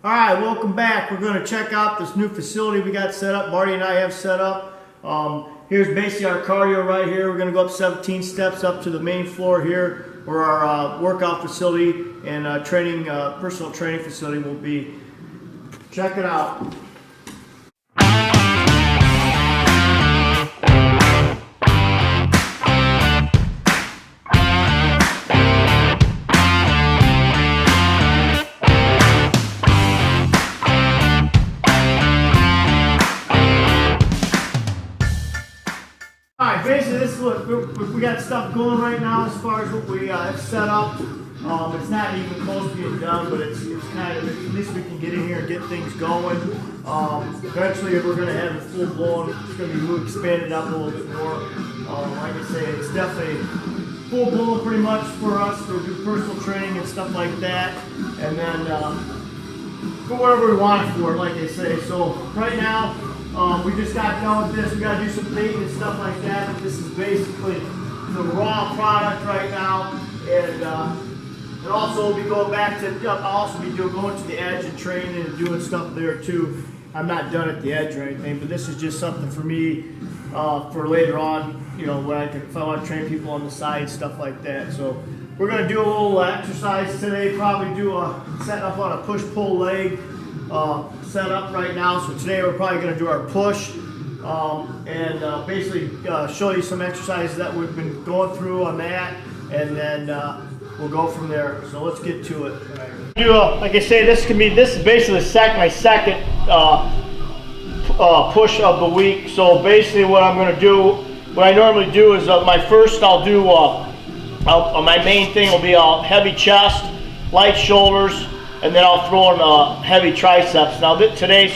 All right, welcome back. We're going to check out this new facility we got set up. Marty and I have set up. Here's basically our cardio right here. We're going to go up 17 steps up to the main floor here, where our workout facility and personal training facility will be. Check it out. Alright, basically this is what we got stuff going right now as far as what we have set up. It's not even close to being done, but it's kind of, at least we can get in here and get things going. Eventually we're going to have it full blown. It's going to be really expanded up a little bit more. Like I say, it's definitely full blown pretty much for us to do personal training and stuff like that. And then for whatever we want it for, like I say. So right now, we just got done with this. We got to do some baiting and stuff like that. But this is basically the raw product right now, and also we'll be going back to. I'll also be going to the edge and training and doing stuff there too. I'm not done at the edge or anything, but this is just something for me for later on. You know, when if I want to train people on the side and stuff like that. So we're gonna do a little exercise today. Probably do setting up on a push-pull leg. Set up right now. So today we're probably going to do our push and basically show you some exercises that we've been going through on that, and then we'll go from there. So let's get to it. Like I say, this is basically my second push of the week. So basically what I'm going to do, what I normally do is my main thing will be heavy chest, light shoulders, and then I'll throw in heavy triceps. Now today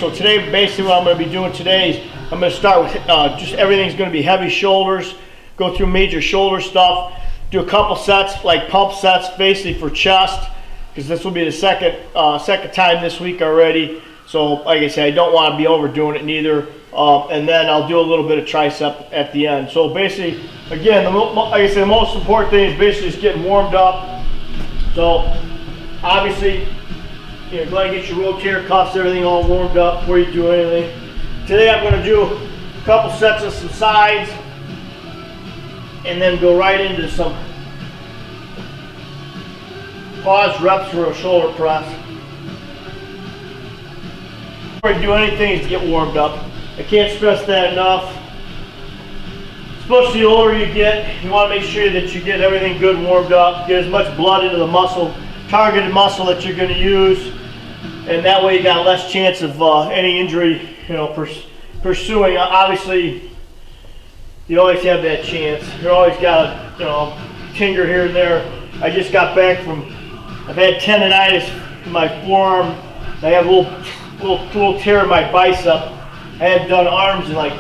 basically what I'm going to be doing today is I'm going to start with just everything's going to be heavy shoulders, go through major shoulder stuff, do a couple sets, like pump sets basically for chest, because this will be the second time this week already. So like I said, I don't want to be overdoing it neither. And then I'll do a little bit of tricep at the end. So basically, again, like I said, the most important thing is basically just getting warmed up. So obviously, go ahead and get your rotator cuffs, everything all warmed up before you do anything. Today I'm going to do a couple sets of some sides and then go right into some pause reps for a shoulder press. Before you do anything is get warmed up. I can't stress that enough. Especially the older you get, you want to make sure that you get everything good and warmed up, get as much blood into the muscle, targeted muscle that you're going to use. And that way you got less chance of any injury, pursuing. Obviously, you always have that chance. You always got a, tinker here and there. I just got back I've had tendonitis in my forearm. I have a little tear in my bicep. I hadn't done arms in like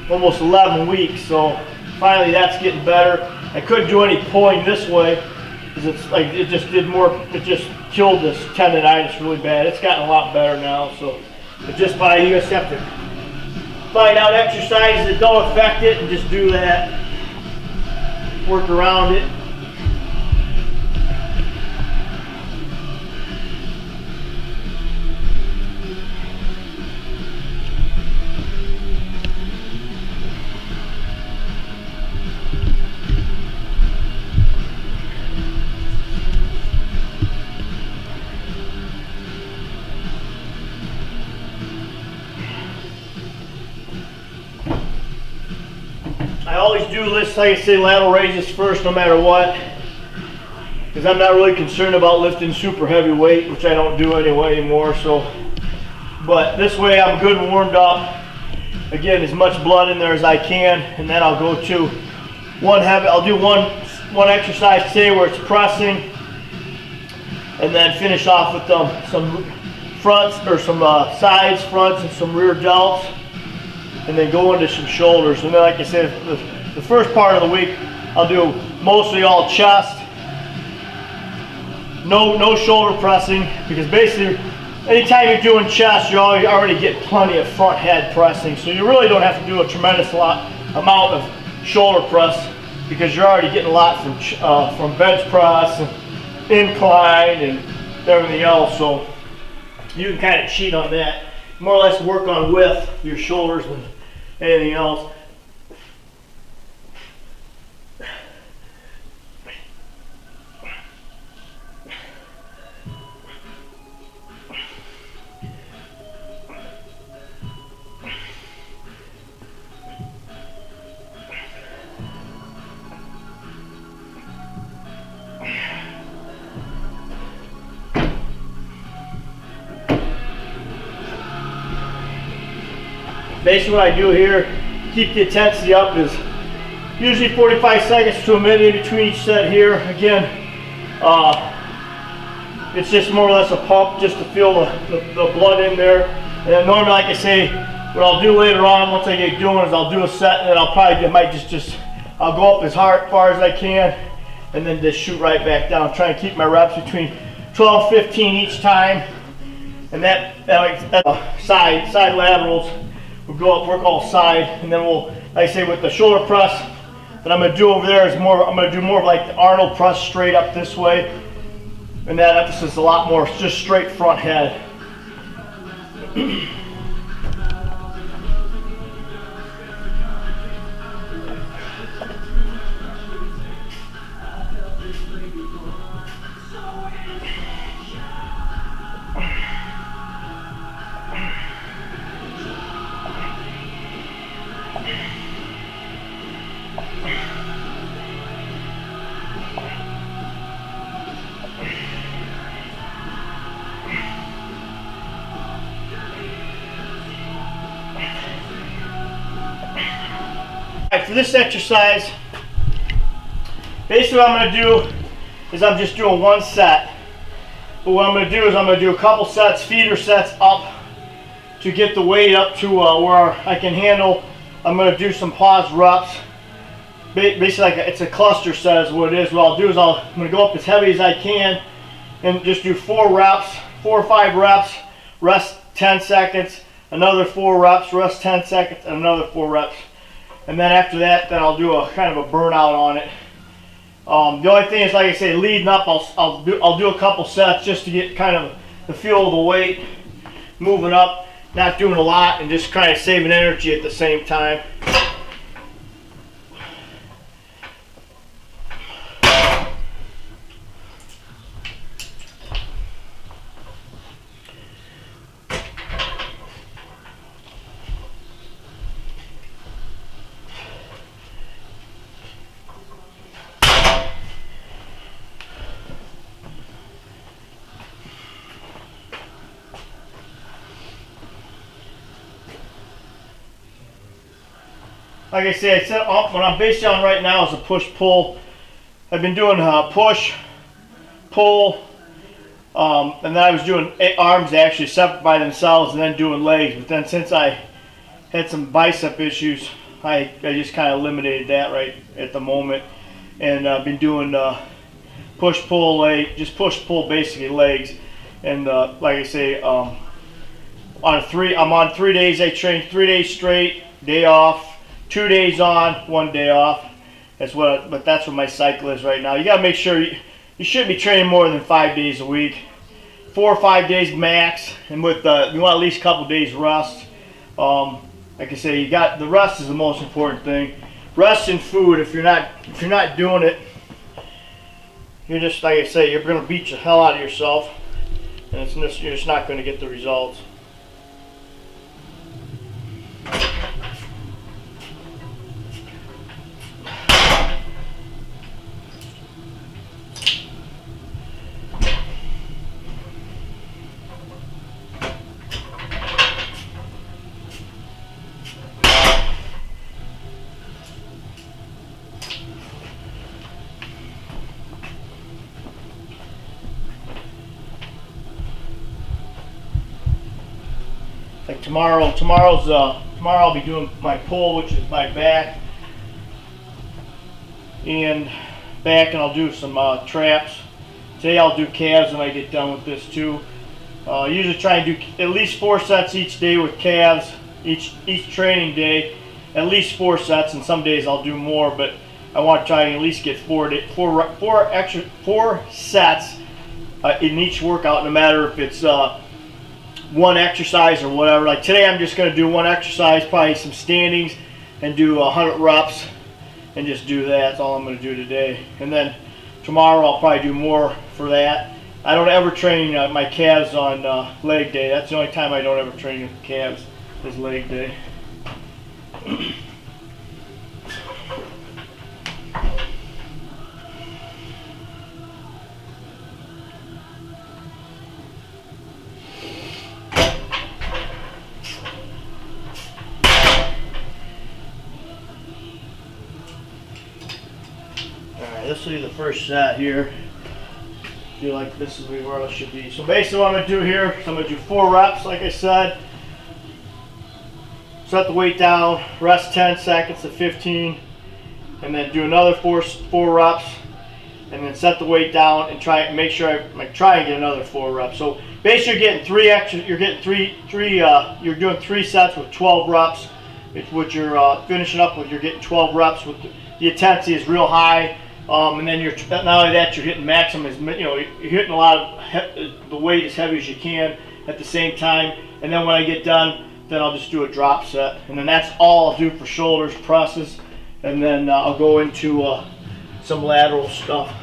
almost 11 weeks, so finally that's getting better. I couldn't do any pulling this way, because it just killed this tendonitis really bad. It's gotten a lot better now, so you just have to find out exercises that don't affect it and just do that. Work around it. I always do this, like I say, lateral raises first no matter what, because I'm not really concerned about lifting super heavy weight, which I don't do anymore. So, but this way I'm good and warmed up. Again, as much blood in there as I can, and then I'll go to I'll do one exercise today where it's pressing, and then finish off with some fronts or some sides, fronts, and some rear delts. And then go into some shoulders. And then, like I said, the first part of the week, I'll do mostly all chest. No shoulder pressing, because basically, anytime you're doing chest, you already get plenty of front head pressing. So you really don't have to do a tremendous amount of shoulder press, because you're already getting a lot from bench press, and incline, and everything else. So you can kind of cheat on that. More or less work on width of your shoulders than anything else. Basically what I do here, keep the intensity up, is usually 45 seconds to a minute in between each set here. Again, it's just more or less a pump just to feel the blood in there. And then normally, like I say, what I'll do later on once I get going is I'll do a set, and then I'll go up as far as I can and then just shoot right back down. Try and keep my reps between 12 and 15 each time. And that side laterals. We'll go up, work all side, and then we'll, like I say, with the shoulder press that I'm going to do over there is more, I'm going to do more of like the Arnold press straight up this way. And that emphasis is a lot more just straight front head. For this exercise, basically what I'm going to do is I'm just doing one set. But what I'm going to do is I'm going to do a couple sets, feeder sets up to get the weight up to where I can handle. I'm going to do some pause reps. Basically, like it's a cluster set is what it is. What I'll do is I'm going to go up as heavy as I can and just do 4 or 5 reps, rest 10 seconds, another 4 reps, rest 10 seconds, and another 4 reps. And then after that, then I'll do a kind of a burnout on it. The only thing is, like I say, leading up, I'll do a couple sets just to get kind of the feel of the weight moving up, not doing a lot, and just kind of saving energy at the same time. Like I say, what I'm basically on right now is a push-pull. I've been doing push, pull, and then I was doing arms actually separate by themselves and then doing legs. But then since I had some bicep issues, I just kind of eliminated that right at the moment. And I've been doing push-pull, just push-pull basically legs. And like I say, I'm on 3 days. I train 3 days straight, day off. 2 days on, 1 day off. But that's what my cycle is right now. You gotta make sure you shouldn't be training more than 5 days a week, 4 or 5 days max. And with you want at least a couple days rest. Like I say, the rest is the most important thing. Rest and food. If you're not doing it, you're just, like I say, you're gonna beat the hell out of yourself, and you're just not gonna get the results. Like tomorrow I'll be doing my pull, which is my back, and I'll do some traps. Today I'll do calves when I get done with this too. Usually try and do at least 4 sets each day with calves, each training day, at least 4 sets, and some days I'll do more, but I want to try and at least get 4 sets in each workout, no matter if it's one exercise or whatever. Like today I'm just going to do one exercise, probably some standings, and do 100 reps and just do that. That's all I'm going to do today. And then tomorrow I'll probably do more for that. I don't ever train my calves on leg day. That's the only time I don't ever train calves is leg day. This will be the first set here. I feel like this is where I should be. So basically what I'm going to do here is I'm going to do 4 reps like I said. Set the weight down, rest 10 seconds to 15, and then do another 4 reps, and then set the weight down and try and make sure I try and get another 4 reps. So basically you're doing 3 sets with 12 reps. It's what you're finishing up with. You're getting 12 reps with the intensity is real high. And then not only that, you're hitting maximum, you're hitting a lot of the weight as heavy as you can at the same time. And then when I get done, then I'll just do a drop set. And then that's all I'll do for shoulders, presses, and then I'll go into some lateral stuff.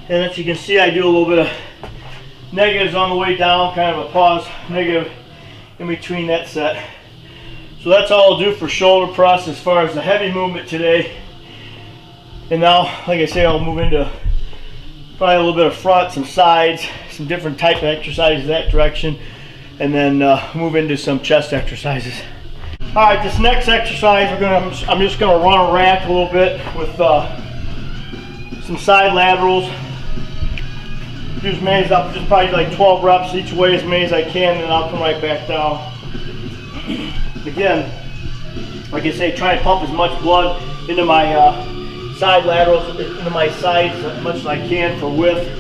And as you can see, I do a little bit of negatives on the way down, kind of a pause negative in between that set. So that's all I'll do for shoulder press as far as the heavy movement today. And now, like I say, I'll move into probably a little bit of front, some sides, some different type of exercises that direction, and then move into some chest exercises. All right, this next exercise, I'm just gonna run a rack a little bit with some side laterals. Do as many as I'll just probably like 12 reps each way, as many as I can, and then I'll come right back down. Again, like I say, try and pump as much blood into my side laterals, into my sides as much as I can for width.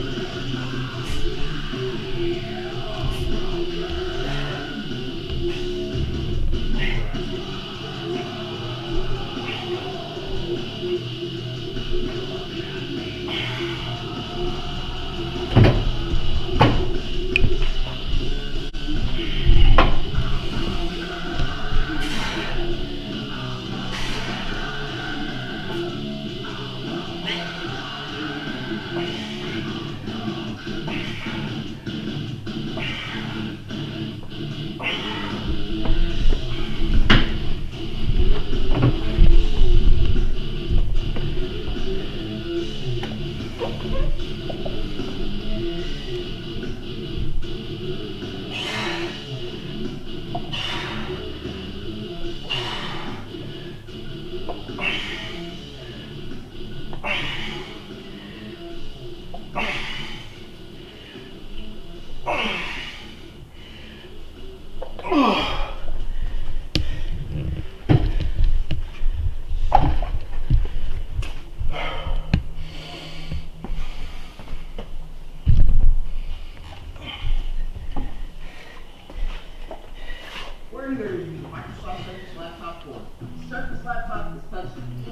Microsoft Surface Laptop 4. Surface Laptop is touchscreen.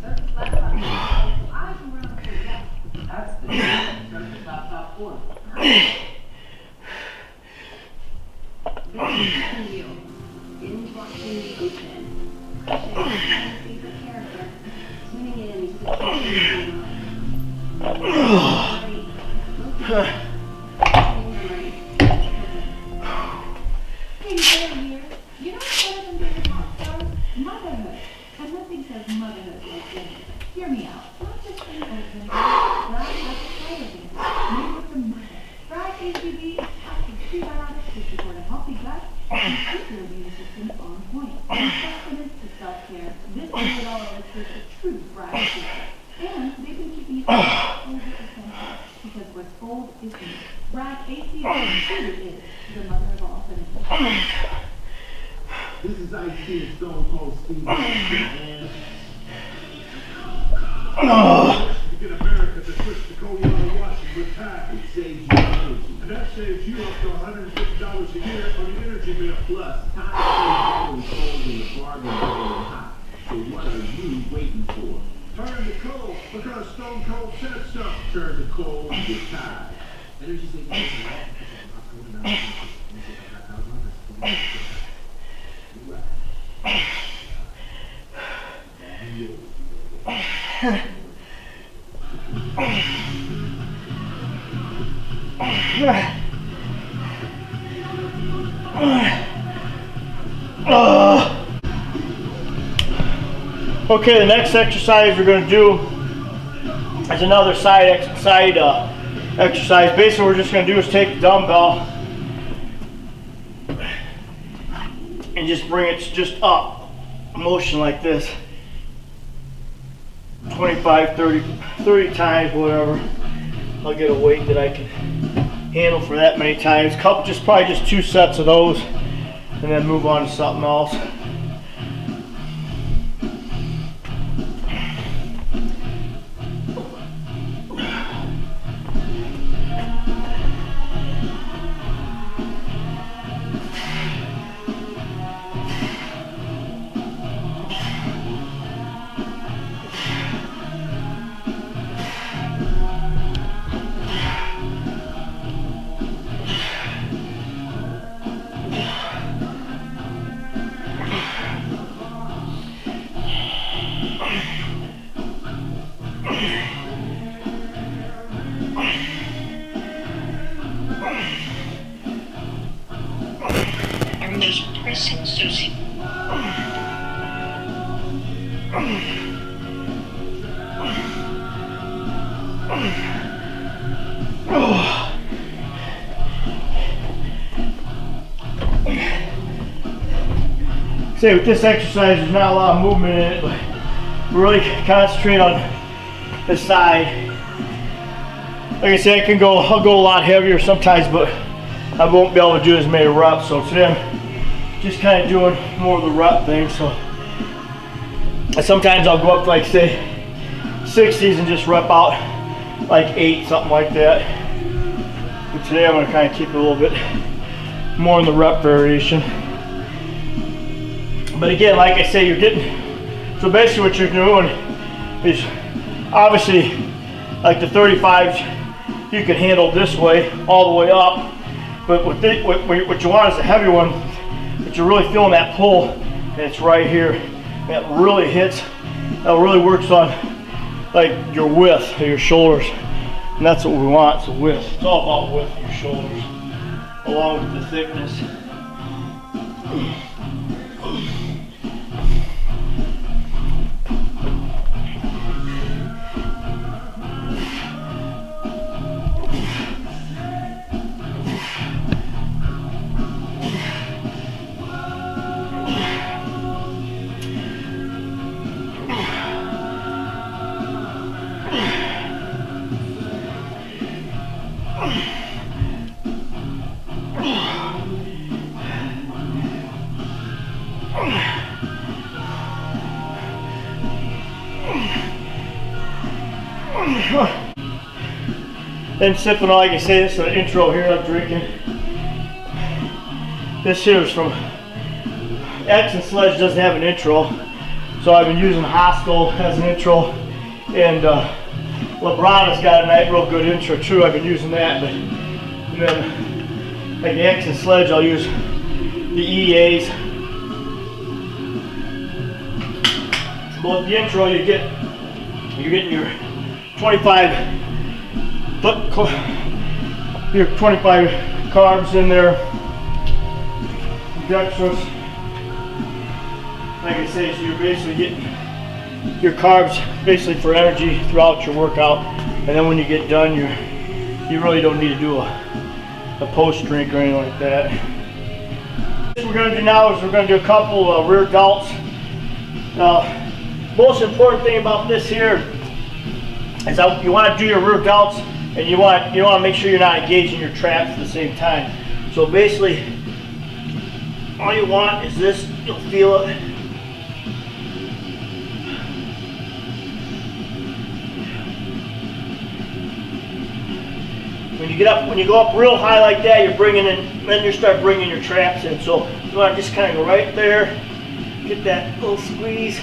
Surface Laptop is eyes around the desk. That's the Surface Laptop 4. Studio. Binge watching the ocean. Favorite character. Tuning in to the Hey, here. You know what's better than being a pop star? Motherhood. And nothing says motherhood like this. Hear me out. Not just an open, but I have a title here. Name of the mother. Fried AGB is packed with prebiotics to support a healthy gut and keep your immune system on point. From sustenance to self-care, this $100 list is a true fried secret. And they've been keeping it over essential because what's old is new. Brad ACB truly is the mother of all finishes. This is Ice-T and Stone Cold Steve. You get America to switch to cold water washing with Tide. It saves you energy. And that saves you up to $150 a year on the energy bill. Plus, Tide stays cold in the bargain bowl and hot. So what are you waiting for? Turn to cold because Stone Cold said so. Turn to cold with Tide. Energy savings. Okay, the next exercise we're going to do is another side exercise. Basically, what we're just going to do is take the dumbbell and just bring it just up, motion like this, 25, 30 times, whatever. I'll get a weight that I can handle for that many times. Probably just 2 sets of those, and then move on to something else. Say with this exercise, there's not a lot of movement in it, but really concentrate on the side. Like I said, I'll go a lot heavier sometimes, but I won't be able to do as many reps. So today I'm just kind of doing more of the rep thing. So sometimes I'll go up to like say 60s and just rep out like 8, something like that. But today I'm going to kind of keep it a little bit more in the rep variation. But again, like I say, so basically what you're doing is obviously like the 35s you can handle this way all the way up, but what you want is a heavy one, but you're really feeling that pull, and it's right here. That really hits, that really works on like your width of your shoulders, and that's what we want, it's the width. It's all about width of your shoulders, along with the thickness. And sipping, like I say, this is an intro here I'm drinking. This here is from X and Sledge doesn't have an intro, so I've been using Hostel as an intro, and Labrada's got a real good intro too. I've been using that, but and then like the X and Sledge, I'll use the EAs. But the intro, you're getting your 25 carbs in there, dextrose. Like I say, so you're basically getting your carbs basically for energy throughout your workout, and then when you get done, you really don't need to do a post drink or anything like that. What we're going to do now is we're going to do a couple of rear delts. Most important thing about this here is that you want to do your rear delts, and you want to make sure you're not engaging your traps at the same time. So basically, all you want is this. You'll feel it. When you go up real high like that, you're bringing in, then you start bringing your traps in. So you want to just kind of go right there, get that little squeeze.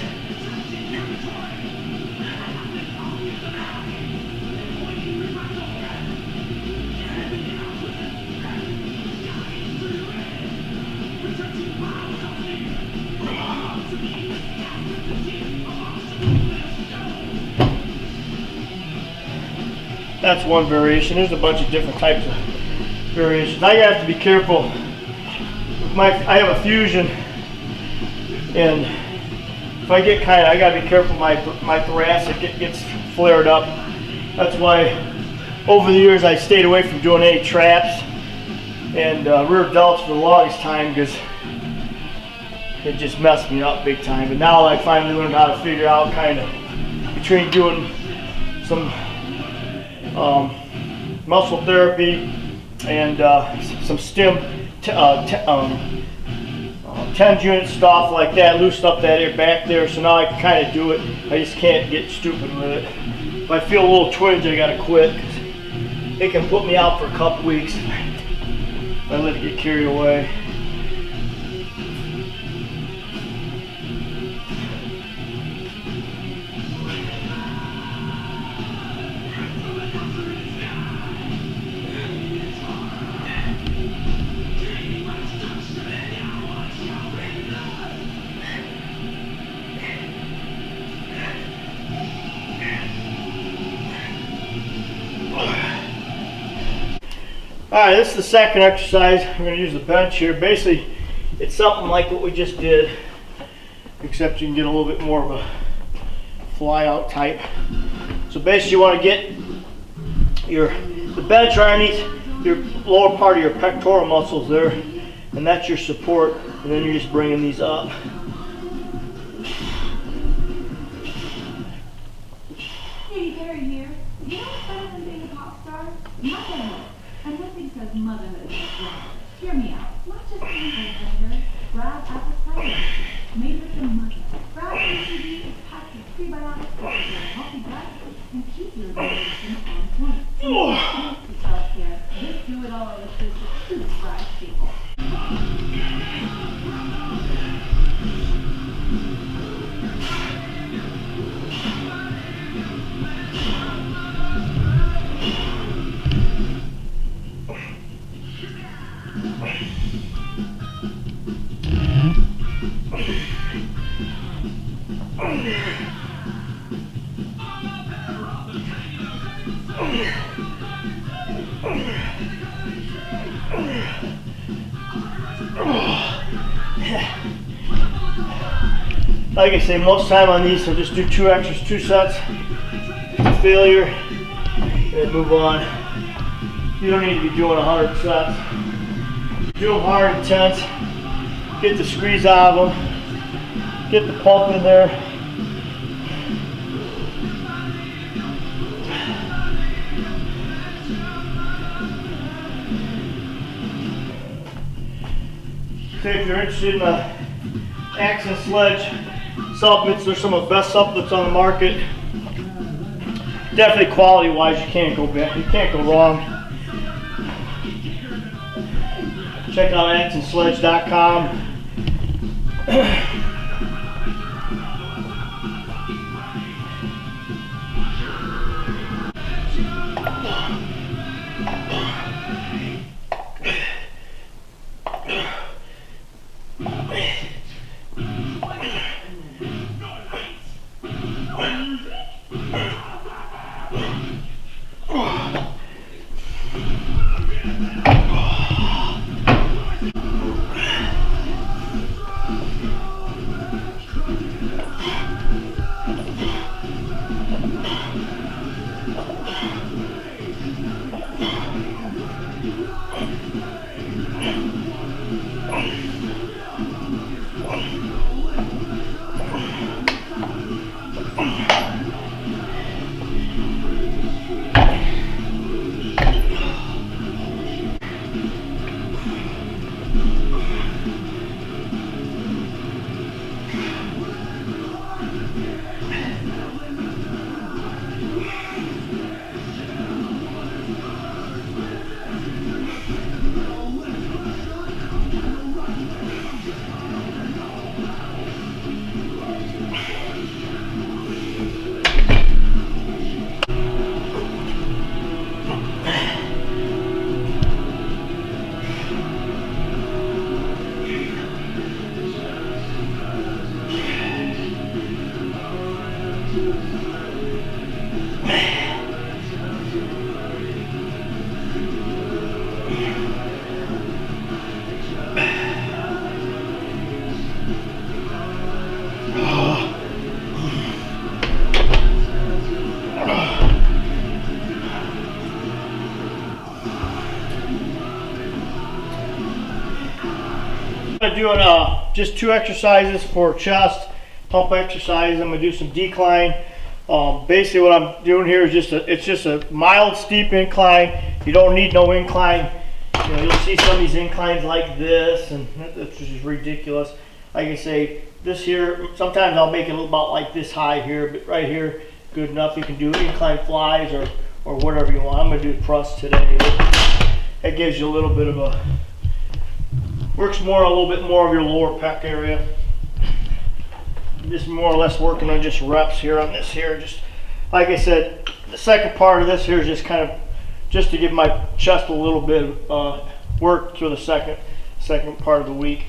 That's one variation. There's a bunch of different types of variations. I have to be careful. I have a fusion, and if I get I gotta be careful. My thoracic gets flared up. That's why over the years I stayed away from doing any traps and rear delts for the longest time, because it just messed me up big time. But now I finally learned how to figure out kind of between doing some muscle therapy and some stem 10 unit stuff like that, loosen up that area back there, so now I can kind of do it. I just can't get stupid with it. If I feel a little twinge, I gotta quit, 'cause it can put me out for a couple weeks if I let it get carried away. Alright, this is the second exercise. We're going to use the bench here. Basically, it's something like what we just did, except you can get a little bit more of a fly out type. So basically you want to get the bench underneath your lower part of your pectoral muscles there, and that's your support, and then you're just bringing these up. Hey, Jeryy here. You know what's better than being a pop star? Motherhood. And nothing says motherhood like that. Hear me out. Not just anything, vinegar. Cravatta'S made with the mother. Cravatta'S is packed with prebiotics that will healthy gut and keep your digestion on point. To self-care, this do-it-all electricity food fried staple. Like I say, most time on these, I'll just do 2 sets. Failure, and then move on. You don't need to be doing 100 sets. Do them hard, intense. Get the squeeze out of them. Get the pump in there. Say if you're interested in the X and Sledge supplements, they're some of the best supplements on the market. Definitely quality-wise, you can't go wrong. Check out actionsledge.com. I'm doing just 2 exercises for chest, pump exercise. I'm gonna do some decline. Basically what I'm doing here is it's just a mild steep incline. You don't need no incline. You know, you'll see some of these inclines like this, and that's just ridiculous. Like I say, this here, sometimes I'll make it about like this high here, but right here, good enough. You can do incline flies or whatever you want. I'm gonna do thrust today. That gives you a little bit of a, works a little bit more of your lower pec area. Just more or less working on just reps here on this here. Just like I said, the second part of this here is just kind of just to give my chest a little bit of work through the second part of the week.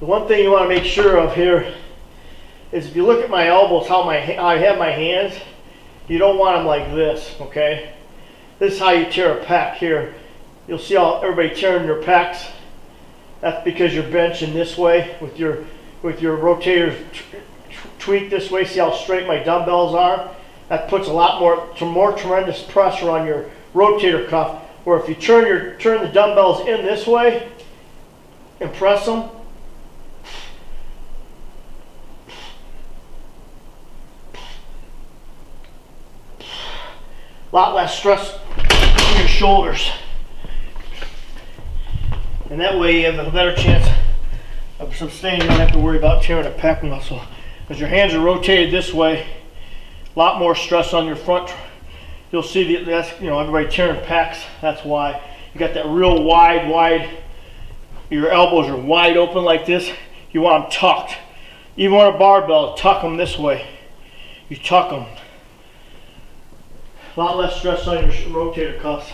The one thing you want to make sure of here is if you look at my elbows, how I have my hands, you don't want them like this, okay? This is how you tear a pec here. You'll see how everybody tearing their pecs. That's because you're benching this way with your rotators tweaked this way. See how straight my dumbbells are? That puts a lot more tremendous pressure on your rotator cuff. Where if you turn the dumbbells in this way and press them, a lot less stress on your shoulders. And that way you have a better chance of sustaining. You don't have to worry about tearing a pec muscle. Because your hands are rotated this way, a lot more stress on your front. You'll see that's, you know, everybody tearing pecs. That's why. You got that real wide, your elbows are wide open like this. You want them tucked. Even on a barbell, tuck them this way. You tuck them. A lot less stress on your rotator cuffs.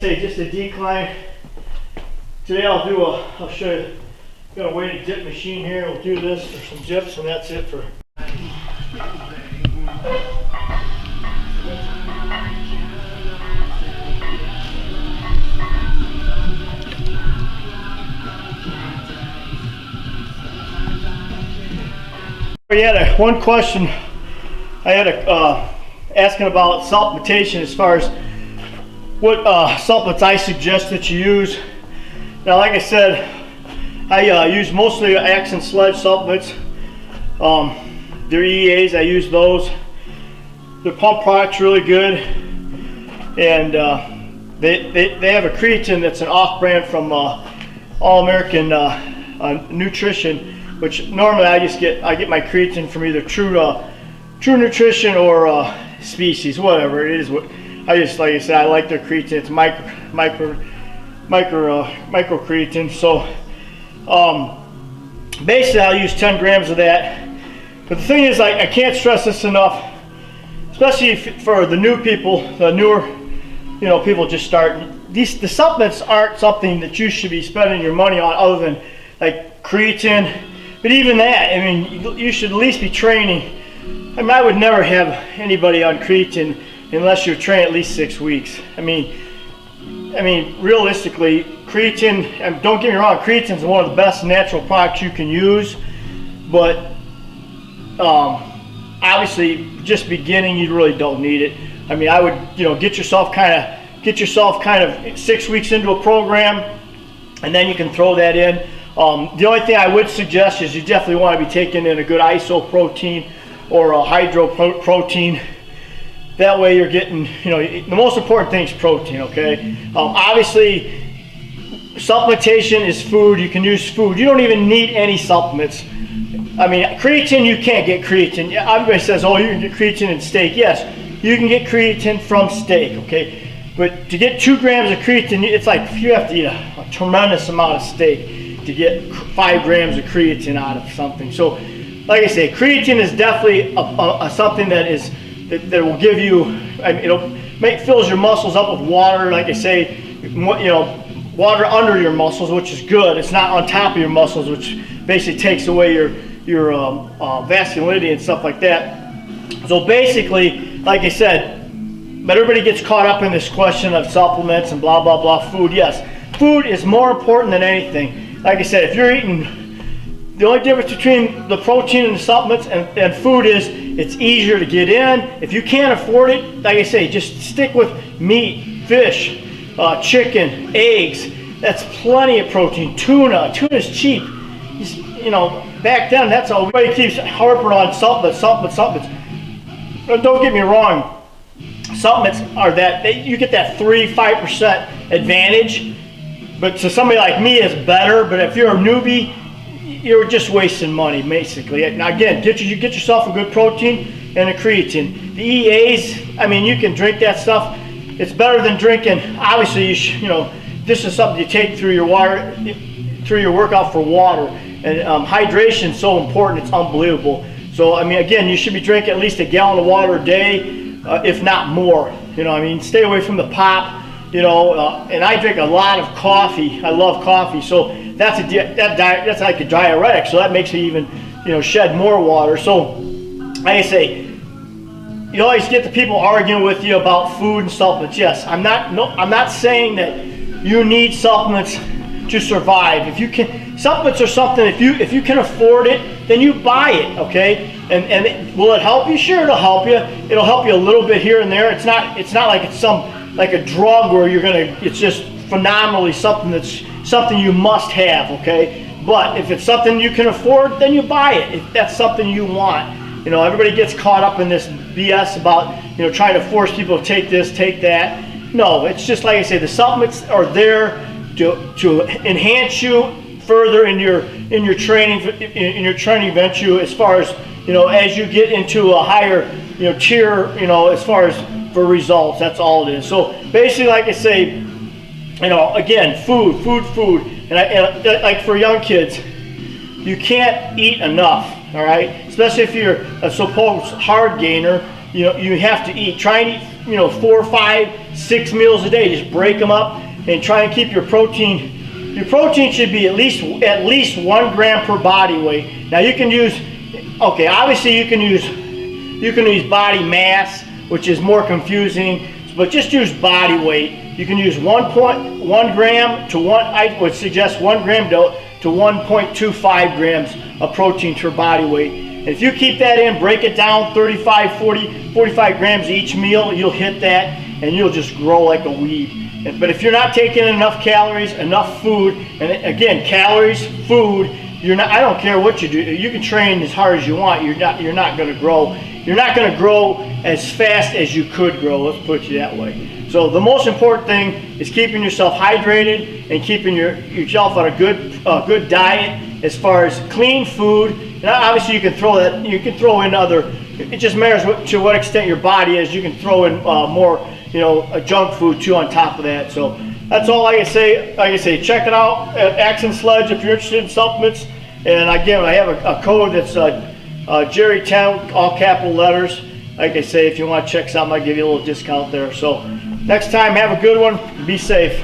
Say just a decline. Today I'll show you Got a weighted dip machine here. We'll do this for some dips, and that's it for. We had one question. I had asking about supplementation as far as what supplements I suggest that you use. Now, like I said, I use mostly Axe and Sledge supplements. Their EAs, I use those. Their pump product's really good, and they have a creatine that's an off-brand from All American Nutrition, which normally I get my creatine from either True Nutrition or Species, whatever it is. I just, like I said, I like their creatine. It's micro creatine. So basically I'll use 10 grams of that. But the thing is, I can't stress this enough, especially for the new people, the newer, people just starting. The supplements aren't something that you should be spending your money on, other than like creatine. But even that, I mean, you should at least be training. I mean, I would never have anybody on creatine unless you're trained at least 6 weeks. I mean, realistically, creatine, and don't get me wrong, creatine is one of the best natural products you can use, but obviously, just beginning, you really don't need it. I mean, I would, get yourself kind of 6 weeks into a program, and then you can throw that in. The only thing I would suggest is you definitely want to be taking in a good isoprotein or a hydroprotein. That way you're getting, the most important thing is protein, okay? Obviously, supplementation is food. You can use food. You don't even need any supplements. I mean, creatine, you can't get creatine. Everybody says, oh, you can get creatine in steak. Yes, you can get creatine from steak, okay? But to get 2 grams of creatine, it's like you have to eat a tremendous amount of steak to get 5 grams of creatine out of something. So, like I say, creatine is definitely something that will give you, fills your muscles up with water. Like I say, water under your muscles, which is good. It's not on top of your muscles, which basically takes away your vascularity and stuff like that. So basically, like I said, but everybody gets caught up in this question of supplements and blah blah blah. Food, yes, food is more important than anything. Like I said, if you're eating, the only difference between the protein and the supplements and food is it's easier to get in. If you can't afford it, like I say, just stick with meat, fish, chicken, eggs. That's plenty of protein. Tuna's cheap. Back then, that's all. Everybody keeps harping on supplements. Don't get me wrong. Supplements are you get that 3-5% advantage. But to somebody like me, it's better. But if you're a newbie, you're just wasting money, basically. Now again, get yourself a good protein and a creatine. The EAs, I mean, you can drink that stuff. It's better than drinking. Obviously, this is something you take through your workout for water. And hydration is so important, it's unbelievable. So, I mean, again, you should be drinking at least a gallon of water a day, if not more. Stay away from the pop. And I drink a lot of coffee. I love coffee, so that's like a diuretic. So that makes me even, shed more water. So, like I say, you always get the people arguing with you about food and supplements. Yes, I'm not saying that you need supplements to survive. Supplements are something. If you can afford it, then you buy it. Okay. And will it help you? Sure, it'll help you. It'll help you a little bit here and there. It's not like it's like a drug where it's just phenomenally something you must have, okay? But if it's something you can afford, then you buy it. If that's something you want. Everybody gets caught up in this BS about, trying to force people to take this, take that. No, it's just like I say, the supplements are there to enhance you further in your training venture, as far as, as you get into a higher, tier, as far as for results. That's all it is. So basically, like I say, again, food, and like for young kids, you can't eat enough. All right, especially if you're a supposed hard gainer, you have to eat. Try and eat, 4, 5, 6 meals a day. Just break them up and try and keep your protein, your protein should be at least 1 gram per body weight. Now you can use, okay, obviously you can use body mass, which is more confusing, but just use body weight. You can use 1.1 gram to I would suggest 1 gram to 1.25 grams of protein per body weight. And if you keep that in, break it down 35, 40, 45 grams each meal, you'll hit that and you'll just grow like a weed. But if you're not taking enough calories, enough food, and again, calories, food, you're not, I don't care what you do. You can train as hard as you want. You're not going to grow. You're not going to grow as fast as you could grow. Let's put it that way. So the most important thing is keeping yourself hydrated and keeping yourself on a good diet as far as clean food. And obviously you can throw that. You can throw in other. It just matters to what extent your body is. You can throw in more, junk food too on top of that. So that's all I can say. Like I say, check it out at Axe Sledge if you're interested in supplements. And again, I have a code that's Jeryy 10, all capital letters. Like I say, if you want to check something, I'll give you a little discount there. So next time, have a good one. Be safe.